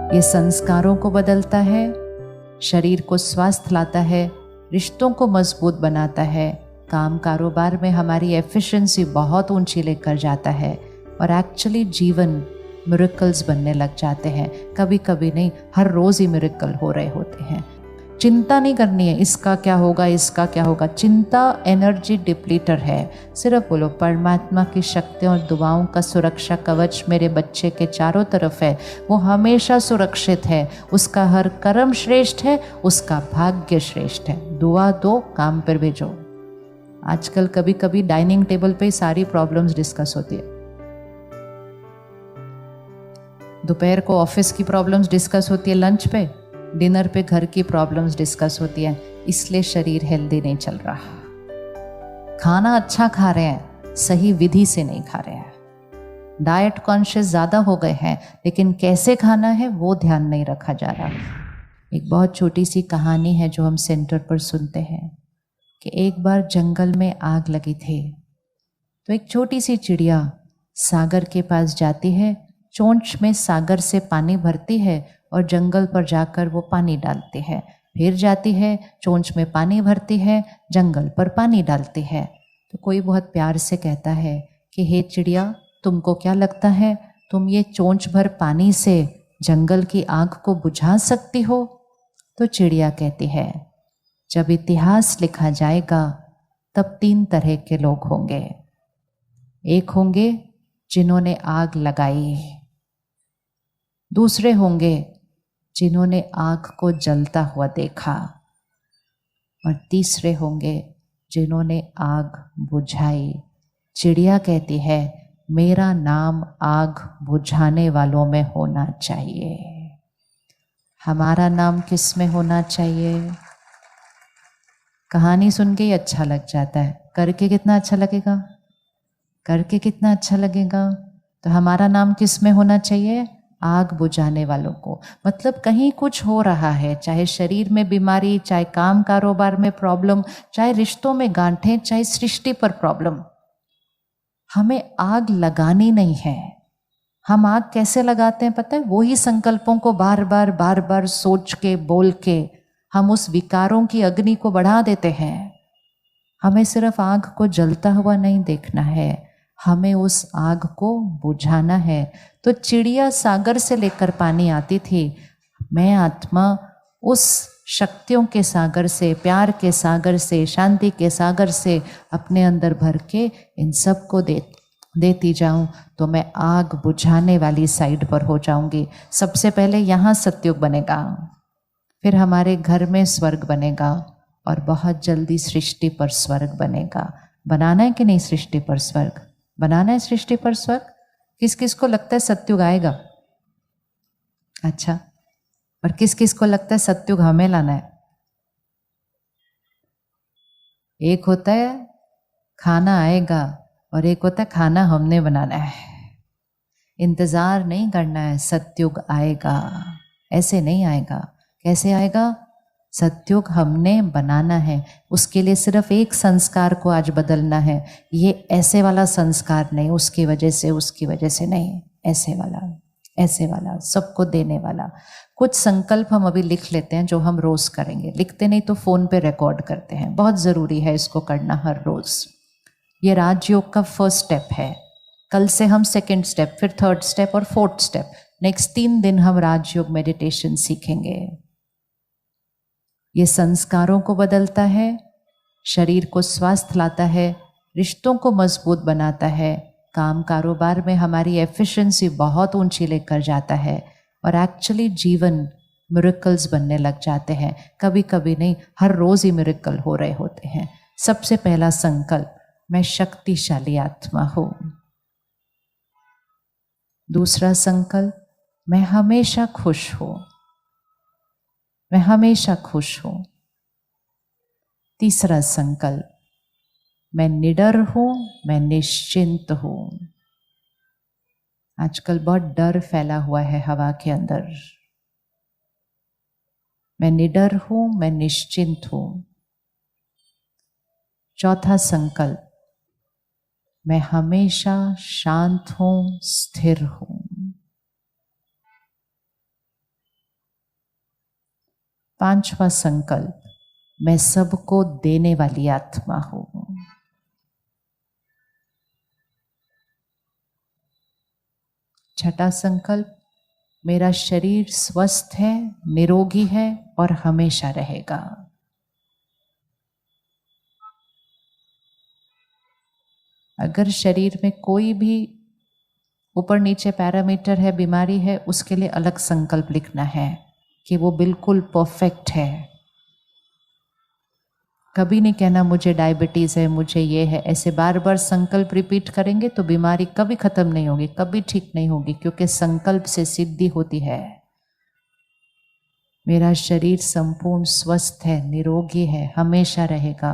ये संस्कारों को बदलता है, शरीर को स्वस्थ लाता है, रिश्तों को मजबूत बनाता है, काम कारोबार में हमारी एफिशिएंसी बहुत ऊंची लेकर जाता है और एक्चुअली जीवन मिरेकल्स बनने लग जाते हैं। कभी कभी नहीं, हर रोज़ ही मिरेकल हो रहे होते हैं। चिंता नहीं करनी है इसका क्या होगा, इसका क्या होगा। चिंता एनर्जी डिप्लीटर है। सिर्फ बोलो परमात्मा की शक्तियों और दुआओं का सुरक्षा कवच मेरे बच्चे के चारों तरफ है, वो हमेशा सुरक्षित है, उसका हर कर्म श्रेष्ठ है, उसका भाग्य श्रेष्ठ है। दुआ दो, काम पर भेजो। आजकल कभी कभी डाइनिंग टेबल पे सारी प्रॉब्लम्स डिस्कस होती है। दोपहर को ऑफिस की प्रॉब्लम्स डिस्कस होती है, लंच पे, डिनर पे घर की प्रॉब्लम्स डिस्कस होती है। इसलिए शरीर हेल्दी नहीं चल रहा। खाना अच्छा खा रहे हैं, सही विधि से नहीं खा रहे हैं। डाइट कॉन्शियस ज़्यादा हो गए हैं, लेकिन कैसे खाना है वो ध्यान नहीं रखा जा रहा। एक बहुत छोटी सी कहानी है जो हम सेंटर पर सुनते हैं कि एक बार जंगल में आग लगी थी, तो एक छोटी सी चिड़िया सागर के पास जाती है, चोंच में सागर से पानी भरती है और जंगल पर जाकर वो पानी डालती है। फिर जाती है, चोंच में पानी भरती है, जंगल पर पानी डालती है। तो कोई बहुत प्यार से कहता है कि हे चिड़िया, तुमको क्या लगता है तुम ये चोंच भर पानी से जंगल की आग को बुझा सकती हो? तो चिड़िया कहती है, जब इतिहास लिखा जाएगा तब 3 तरह के लोग होंगे। एक होंगे जिन्होंने आग लगाई, दूसरे होंगे जिन्होंने आग को जलता हुआ देखा, और तीसरे होंगे जिन्होंने आग बुझाई। चिड़िया कहती है, मेरा नाम आग बुझाने वालों में होना चाहिए। हमारा नाम किस में होना चाहिए? कहानी सुन के ही अच्छा लग जाता है, करके कितना अच्छा लगेगा, करके कितना अच्छा लगेगा। तो हमारा नाम किस में होना चाहिए? आग बुझाने वालों को। मतलब कहीं कुछ हो रहा है, चाहे शरीर में बीमारी, चाहे काम कारोबार में प्रॉब्लम, चाहे रिश्तों में गांठें, चाहे सृष्टि पर प्रॉब्लम, हमें आग लगानी नहीं है। हम आग कैसे लगाते हैं पता है? वही संकल्पों को बार बार सोच के बोल के हम उस विकारों की अग्नि को बढ़ा देते हैं। हमें सिर्फ आग को जलता हुआ नहीं देखना है, हमें उस आग को बुझाना है। तो चिड़िया सागर से लेकर पानी आती थी, मैं आत्मा उस शक्तियों के सागर से, प्यार के सागर से, शांति के सागर से अपने अंदर भर के इन सब को देती जाऊं, तो मैं आग बुझाने वाली साइड पर हो जाऊंगी। सबसे पहले यहाँ सतयुग बनेगा, फिर हमारे घर में स्वर्ग बनेगा, और बहुत जल्दी सृष्टि पर स्वर्ग बनेगा। बनाना है कि नहीं सृष्टि पर स्वर्ग? बनाना है सृष्टि पर स्वर्ग। किस किस को लगता है सतयुग आएगा? अच्छा, और किस किस को लगता है सतयुग हमें लाना है? एक होता है खाना आएगा और एक होता है खाना हमने बनाना है। इंतजार नहीं करना है, सतयुग आएगा। ऐसे नहीं आएगा। कैसे आएगा? सतयुग हमने बनाना है। उसके लिए सिर्फ एक संस्कार को आज बदलना है। ये ऐसे वाला संस्कार नहीं, उसकी वजह से नहीं, ऐसे वाला सबको देने वाला। कुछ संकल्प हम अभी लिख लेते हैं जो हम रोज करेंगे। लिखते नहीं तो फोन पे रिकॉर्ड करते हैं, बहुत जरूरी है इसको करना हर रोज। ये राजयोग का फर्स्ट स्टेप है। कल से हम सेकंड स्टेप, फिर थर्ड स्टेप और फोर्थ स्टेप, नेक्स्ट 3 दिन हम राजयोग मेडिटेशन सीखेंगे। ये संस्कारों को बदलता है, शरीर को स्वस्थ लाता है, रिश्तों को मजबूत बनाता है, काम कारोबार में हमारी एफिशिएंसी बहुत ऊंची लेकर जाता है, और एक्चुअली जीवन मिरेकल्स बनने लग जाते हैं। कभी कभी नहीं, हर रोज ही मिरेकल हो रहे होते हैं। सबसे पहला संकल्प, मैं शक्तिशाली आत्मा हूं। दूसरा संकल्प, मैं हमेशा खुश हूं, मैं हमेशा खुश हूं। तीसरा संकल्प, मैं निडर हूं, मैं निश्चिंत हूं। आजकल बहुत डर फैला हुआ है हवा के अंदर। मैं निडर हूं, मैं निश्चिंत हूं। चौथा संकल्प, मैं हमेशा शांत हूं, स्थिर हूं। 5वां संकल्प, मैं सबको देने वाली आत्मा हूं। 6वां संकल्प, मेरा शरीर स्वस्थ है, निरोगी है और हमेशा रहेगा। अगर शरीर में कोई भी ऊपर नीचे पैरामीटर है, बीमारी है, उसके लिए अलग संकल्प लिखना है कि वो बिल्कुल परफेक्ट है। कभी नहीं कहना मुझे डायबिटीज है, मुझे ये है। ऐसे बार बार संकल्प रिपीट करेंगे तो बीमारी कभी खत्म नहीं होगी, कभी ठीक नहीं होगी, क्योंकि संकल्प से सिद्धि होती है। मेरा शरीर संपूर्ण स्वस्थ है, निरोगी है, हमेशा रहेगा।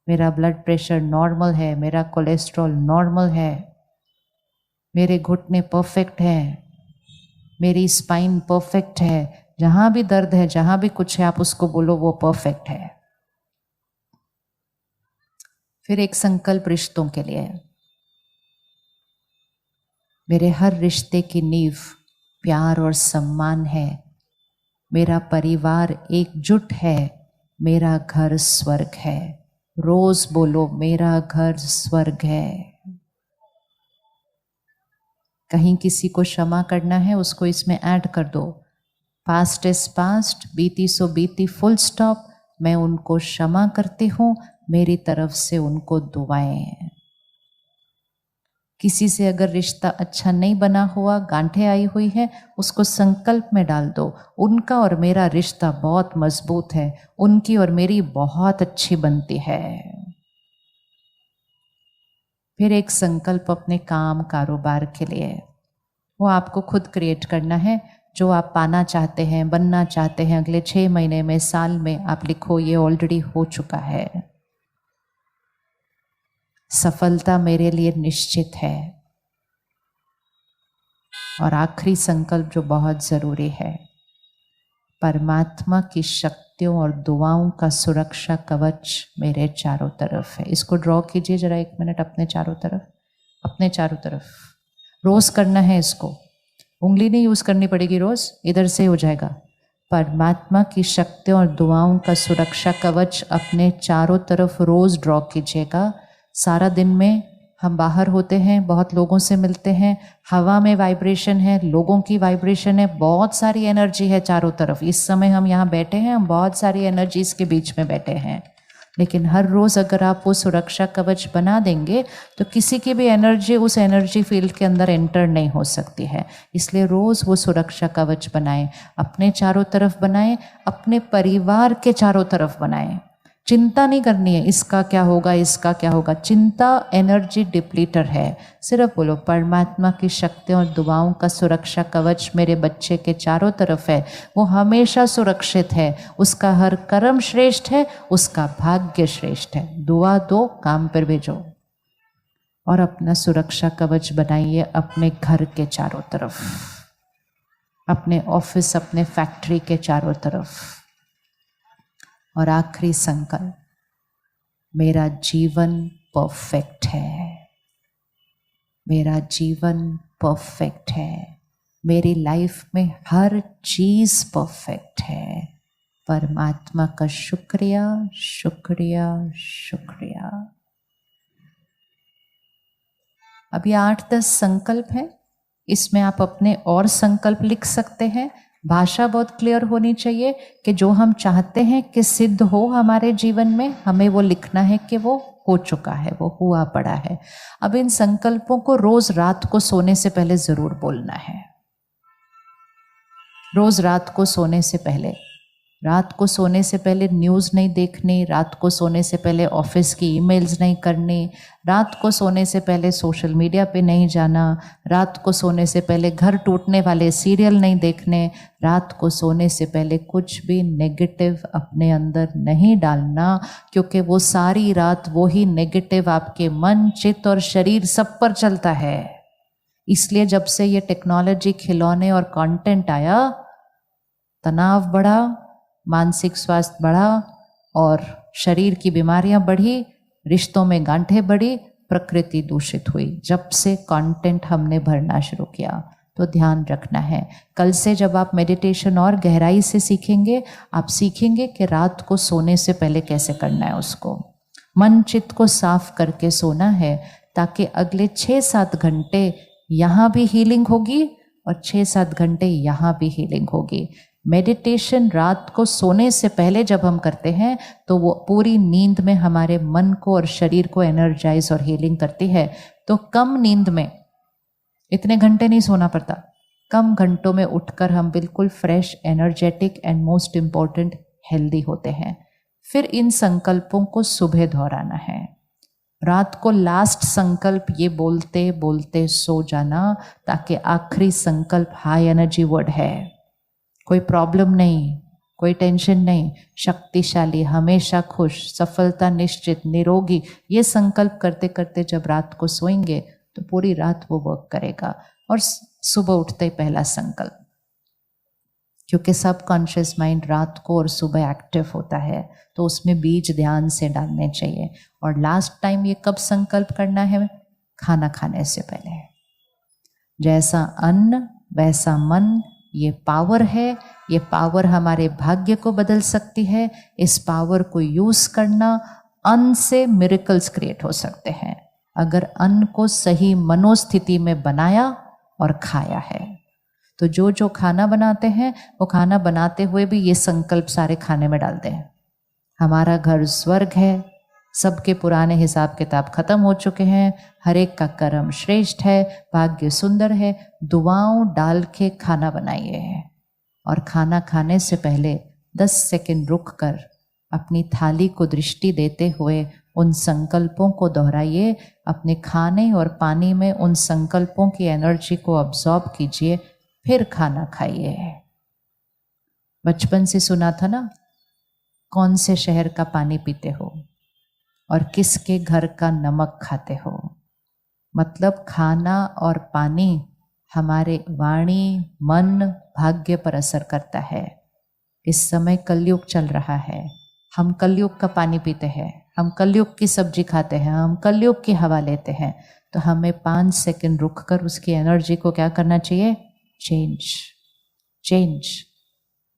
मेरा ब्लड प्रेशर नॉर्मल है, मेरा कोलेस्ट्रॉल नॉर्मल है, मेरे घुटने परफेक्ट है, मेरी स्पाइन परफेक्ट है। जहां भी दर्द है, जहां भी कुछ है, आप उसको बोलो वो परफेक्ट है। फिर एक संकल्प रिश्तों के लिए, मेरे हर रिश्ते की नींव प्यार और सम्मान है। मेरा परिवार एकजुट है, मेरा घर स्वर्ग है। रोज बोलो मेरा घर स्वर्ग है। कहीं किसी को क्षमा करना है, उसको इसमें ऐड कर दो। पास्ट इज पास्ट, बीती सो बीती, फुल स्टॉप। मैं उनको क्षमा करती हूँ, मेरी तरफ से उनको दुआएं। किसी से अगर रिश्ता अच्छा नहीं बना हुआ, गांठें आई हुई है, उसको संकल्प में डाल दो, उनका और मेरा रिश्ता बहुत मजबूत है, उनकी और मेरी बहुत अच्छी बनती है। फिर एक संकल्प अपने काम कारोबार के लिए, वो आपको खुद क्रिएट करना है। जो आप पाना चाहते हैं, बनना चाहते हैं, अगले 6 महीने में, साल में, आप लिखो ये ऑलरेडी हो चुका है। सफलता मेरे लिए निश्चित है। और आखिरी संकल्प जो बहुत जरूरी है, परमात्मा की शक्तियों और दुआओं का सुरक्षा कवच मेरे चारों तरफ है। इसको ड्रॉ कीजिए जरा 1 मिनट अपने चारों तरफ, अपने चारों तरफ। रोज करना है इसको, उंगली नहीं यूज करनी पड़ेगी, रोज इधर से हो जाएगा। परमात्मा की शक्तियों और दुआओं का सुरक्षा कवच अपने चारों तरफ रोज ड्रॉ कीजिएगा। सारा दिन में हम बाहर होते हैं, बहुत लोगों से मिलते हैं, हवा में वाइब्रेशन है, लोगों की वाइब्रेशन है, बहुत सारी एनर्जी है चारों तरफ। इस समय हम यहाँ बैठे हैं, हम बहुत सारी एनर्जीज के बीच में बैठे हैं। लेकिन हर रोज़ अगर आप वो सुरक्षा कवच बना देंगे तो किसी की भी एनर्जी उस एनर्जी फील्ड के अंदर एंटर नहीं हो सकती है। इसलिए रोज़ वो सुरक्षा कवच बनाएं, अपने चारों तरफ बनाएं, अपने परिवार के चारों तरफ बनाएं। चिंता नहीं करनी है इसका क्या होगा, इसका क्या होगा। चिंता एनर्जी डिप्लीटर है। सिर्फ बोलो परमात्मा की शक्तियों और दुआओं का सुरक्षा कवच मेरे बच्चे के चारों तरफ है, वो हमेशा सुरक्षित है, उसका हर कर्म श्रेष्ठ है, उसका भाग्य श्रेष्ठ है। दुआ दो, काम पर भेजो। और अपना सुरक्षा कवच बनाइए अपने घर के चारों तरफ, अपने ऑफिस, अपने फैक्ट्री के चारों तरफ। और आखिरी संकल्प, मेरा जीवन परफेक्ट है, मेरा जीवन परफेक्ट है, मेरी लाइफ में हर चीज परफेक्ट है। परमात्मा का शुक्रिया, शुक्रिया, शुक्रिया। अब ये 8-10 संकल्प हैं, इसमें आप अपने और संकल्प लिख सकते हैं। भाषा बहुत क्लियर होनी चाहिए कि जो हम चाहते हैं कि सिद्ध हो हमारे जीवन में, हमें वो लिखना है कि वो हो चुका है, वो हुआ पड़ा है। अब इन संकल्पों को रोज रात को सोने से पहले जरूर बोलना है। रोज रात को सोने से पहले, रात को सोने से पहले न्यूज़ नहीं देखनी, रात को सोने से पहले ऑफिस की ईमेल्स नहीं करनी, रात को सोने से पहले सोशल मीडिया पे नहीं जाना, रात को सोने से पहले घर टूटने वाले सीरियल नहीं देखने, रात को सोने से पहले कुछ भी नेगेटिव अपने अंदर नहीं डालना, क्योंकि वो सारी रात वो ही नेगेटिव आपके मन, चित्त और शरीर सब पर चलता है। इसलिए जब से ये टेक्नोलॉजी, खिलौने और कंटेंट आया, तनाव बढ़ा, मानसिक स्वास्थ्य बढ़ा और शरीर की बीमारियां बढ़ी, रिश्तों में गांठें बढ़ी, प्रकृति दूषित हुई। जब से कंटेंट हमने भरना शुरू किया, तो ध्यान रखना है। कल से जब आप मेडिटेशन और गहराई से सीखेंगे, आप सीखेंगे कि रात को सोने से पहले कैसे करना है उसको। मन चित्त को साफ करके सोना है ताकि अगले 6-7 घंटे यहाँ भी हीलिंग होगी और 6-7 घंटे यहाँ भी हीलिंग होगी। मेडिटेशन रात को सोने से पहले जब हम करते हैं तो वो पूरी नींद में हमारे मन को और शरीर को एनर्जाइज और हीलिंग करती है। तो कम नींद में, इतने घंटे नहीं सोना पड़ता, कम घंटों में उठकर हम बिल्कुल fresh, energetic and most important healthy होते हैं। फिर इन संकल्पों को सुबह दोहराना है। रात को लास्ट संकल्प ये बोलते बोलते सो जाना, ताकि आखिरी संकल्प हाई एनर्जी वर्ड है, कोई प्रॉब्लम नहीं, कोई टेंशन नहीं, शक्तिशाली, हमेशा खुश, सफलता निश्चित, निरोगी, ये संकल्प करते करते जब रात को सोएंगे तो पूरी रात वो वर्क करेगा। और सुबह उठते ही पहला संकल्प, क्योंकि सबकॉन्शियस माइंड रात को और सुबह एक्टिव होता है तो उसमें बीज ध्यान से डालने चाहिए। और लास्ट टाइम ये कब संकल्प करना है? खाना खाने से पहले। जैसा अन्न वैसा मन, ये पावर है, ये पावर हमारे भाग्य को बदल सकती है। इस पावर को यूज करना, अन्न से मिरेकल्स क्रिएट हो सकते हैं अगर अन्न को सही मनोस्थिति में बनाया और खाया है। तो जो जो खाना बनाते हैं वो खाना बनाते हुए भी ये संकल्प सारे खाने में डालते हैं, हमारा घर स्वर्ग है, सबके पुराने हिसाब किताब खत्म हो चुके हैं, हर एक का कर्म श्रेष्ठ है, भाग्य सुंदर है। दुआओं डाल के खाना बनाइए और खाना खाने से पहले 10 सेकंड रुक कर अपनी थाली को दृष्टि देते हुए उन संकल्पों को दोहराइए। अपने खाने और पानी में उन संकल्पों की एनर्जी को अब्सॉर्ब कीजिए, फिर खाना खाइए। बचपन से सुना था ना, कौन से शहर का पानी पीते हो और किसके घर का नमक खाते हो। मतलब खाना और पानी हमारे वाणी, मन, भाग्य पर असर करता है। इस समय कलयुग चल रहा है, हम कलयुग का पानी पीते हैं, हम कलयुग की सब्जी खाते हैं, हम कलयुग की हवा लेते हैं। तो हमें 5 सेकंड रुककर उसकी एनर्जी को क्या करना चाहिए? चेंज।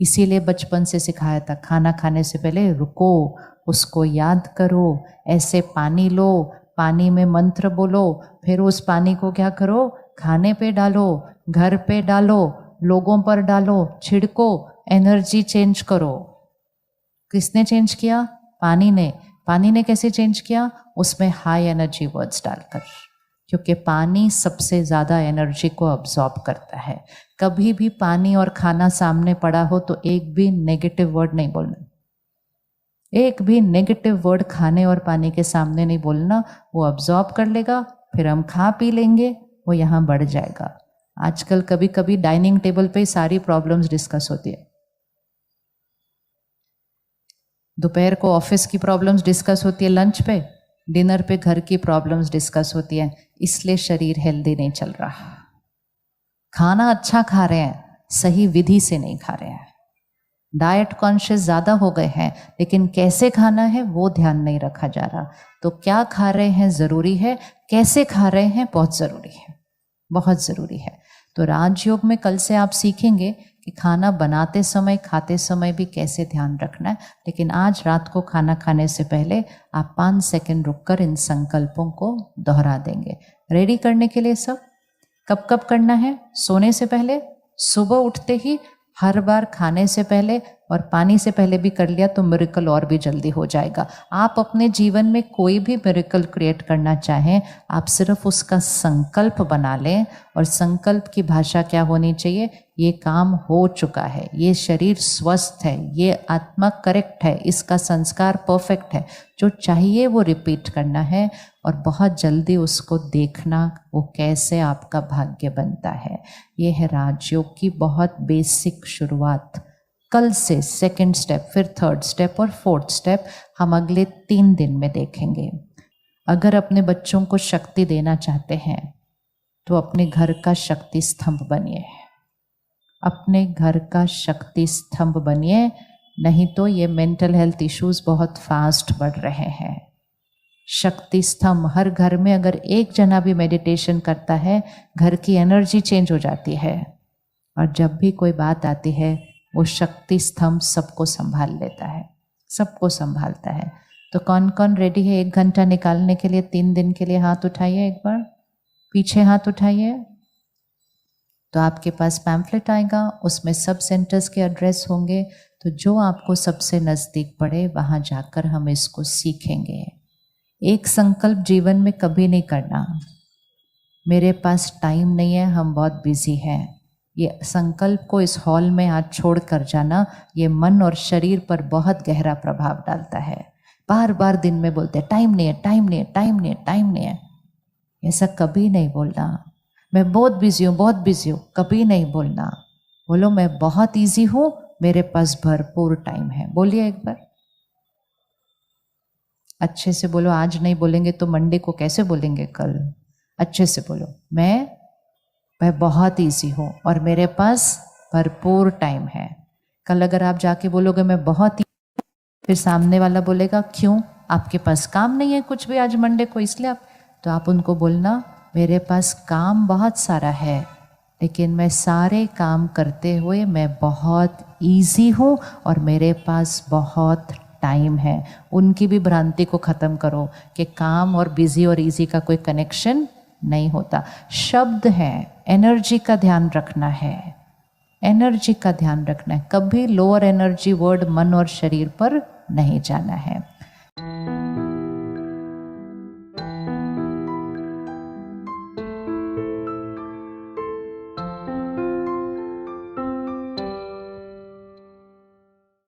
इसीलिए बचपन से सिखाया था, खाना खाने से पहले रुको, उसको याद करो, ऐसे पानी लो, पानी में मंत्र बोलो, फिर उस पानी को क्या करो? खाने पे डालो, घर पे डालो, लोगों पर डालो, छिड़को, एनर्जी चेंज करो। किसने चेंज किया? पानी ने। पानी ने कैसे चेंज किया? उसमें हाई एनर्जी वर्ड्स डालकर, क्योंकि पानी सबसे ज़्यादा एनर्जी को अब्सॉर्ब करता है। कभी भी पानी और खाना सामने पड़ा हो तो एक भी नेगेटिव वर्ड नहीं बोलना, एक भी नेगेटिव वर्ड खाने और पानी के सामने नहीं बोलना। वो अब्सॉर्ब कर लेगा, फिर हम खा पी लेंगे, वो यहाँ बढ़ जाएगा। आजकल कभी कभी डाइनिंग टेबल पे सारी प्रॉब्लम्स डिस्कस होती है, दोपहर को ऑफिस की प्रॉब्लम्स डिस्कस होती है, लंच पे, डिनर पे घर की प्रॉब्लम्स डिस्कस होती है। इसलिए शरीर हेल्दी नहीं चल रहा। खाना अच्छा खा रहे हैं, सही विधि से नहीं खा रहे हैं। डाइट कॉन्शियस ज़्यादा हो गए हैं, लेकिन कैसे खाना है वो ध्यान नहीं रखा जा रहा। तो क्या खा रहे हैं ज़रूरी है, कैसे खा रहे हैं बहुत ज़रूरी है, बहुत ज़रूरी है। तो राजयोग में कल से आप सीखेंगे कि खाना बनाते समय, खाते समय भी कैसे ध्यान रखना है। लेकिन आज रात को खाना खाने से पहले आप 5 सेकंड रुककर इन संकल्पों को दोहरा देंगे। रेडी करने के लिए सब कब कब करना है? सोने से पहले, सुबह उठते ही, हर बार खाने से पहले और पानी से पहले भी कर लिया तो मिरेकल और भी जल्दी हो जाएगा। आप अपने जीवन में कोई भी मिरेकल क्रिएट करना चाहें, आप सिर्फ उसका संकल्प बना लें। और संकल्प की भाषा क्या होनी चाहिए? ये काम हो चुका है, ये शरीर स्वस्थ है, ये आत्मा करेक्ट है, इसका संस्कार परफेक्ट है। जो चाहिए वो रिपीट करना है और बहुत जल्दी उसको देखना वो कैसे आपका भाग्य बनता है। ये है राजयोग की बहुत बेसिक शुरुआत। कल से सेकंड स्टेप, फिर थर्ड स्टेप और फोर्थ स्टेप हम अगले 3 दिन में देखेंगे। अगर अपने बच्चों को शक्ति देना चाहते हैं तो अपने घर का शक्ति स्तंभ बनिए, अपने घर का शक्ति स्तंभ बनिए, नहीं तो ये मेंटल हेल्थ इश्यूज बहुत फास्ट बढ़ रहे हैं। शक्ति स्तंभ, हर घर में अगर एक जना भी मेडिटेशन करता है, घर की एनर्जी चेंज हो जाती है। और जब भी कोई बात आती है, वो शक्ति स्तंभ सबको संभाल लेता है, सबको संभालता है। तो कौन कौन रेडी है 1 घंटा निकालने के लिए, 3 दिन के लिए? हाथ उठाइए, एक बार पीछे हाथ उठाइए। तो आपके पास पैम्फलेट आएगा, उसमें सब सेंटर्स के एड्रेस होंगे। तो जो आपको सबसे नज़दीक पड़े वहाँ जाकर हम इसको सीखेंगे। एक संकल्प जीवन में कभी नहीं करना, मेरे पास टाइम नहीं है, हम बहुत बिजी हैं। ये संकल्प को इस हॉल में आज छोड़ कर जाना, ये मन और शरीर पर बहुत गहरा प्रभाव डालता है। बार बार दिन में बोलते हैं टाइम नहीं है, टाइम नहीं है, टाइम नहीं है, टाइम नहीं है। ऐसा कभी नहीं बोलना, मैं बहुत बिजी हूँ, बहुत बिजी हूँ, कभी नहीं बोलना। बोलो मैं बहुत इजी हूँ, मेरे पास भरपूर टाइम है। बोलिए एक बार अच्छे से बोलो। आज नहीं बोलेंगे तो मंडे को कैसे बोलेंगे कल? अच्छे से बोलो, मैं बहुत इजी हूँ और मेरे पास भरपूर टाइम है। कल अगर आप जाके बोलोगे मैं बहुत, फिर सामने वाला बोलेगा क्यों, आपके पास काम नहीं है कुछ भी आज मंडे को, इसलिए तो आप उनको बोलना मेरे पास काम बहुत सारा है, लेकिन मैं सारे काम करते हुए मैं बहुत इजी हूँ और मेरे पास बहुत टाइम है। उनकी भी भ्रांति को ख़त्म करो कि काम और बिजी और इजी का कोई कनेक्शन नहीं होता। शब्द है, एनर्जी का ध्यान रखना है, एनर्जी का ध्यान रखना है। कभी लोअर एनर्जी वर्ड मन और शरीर पर नहीं जाना है।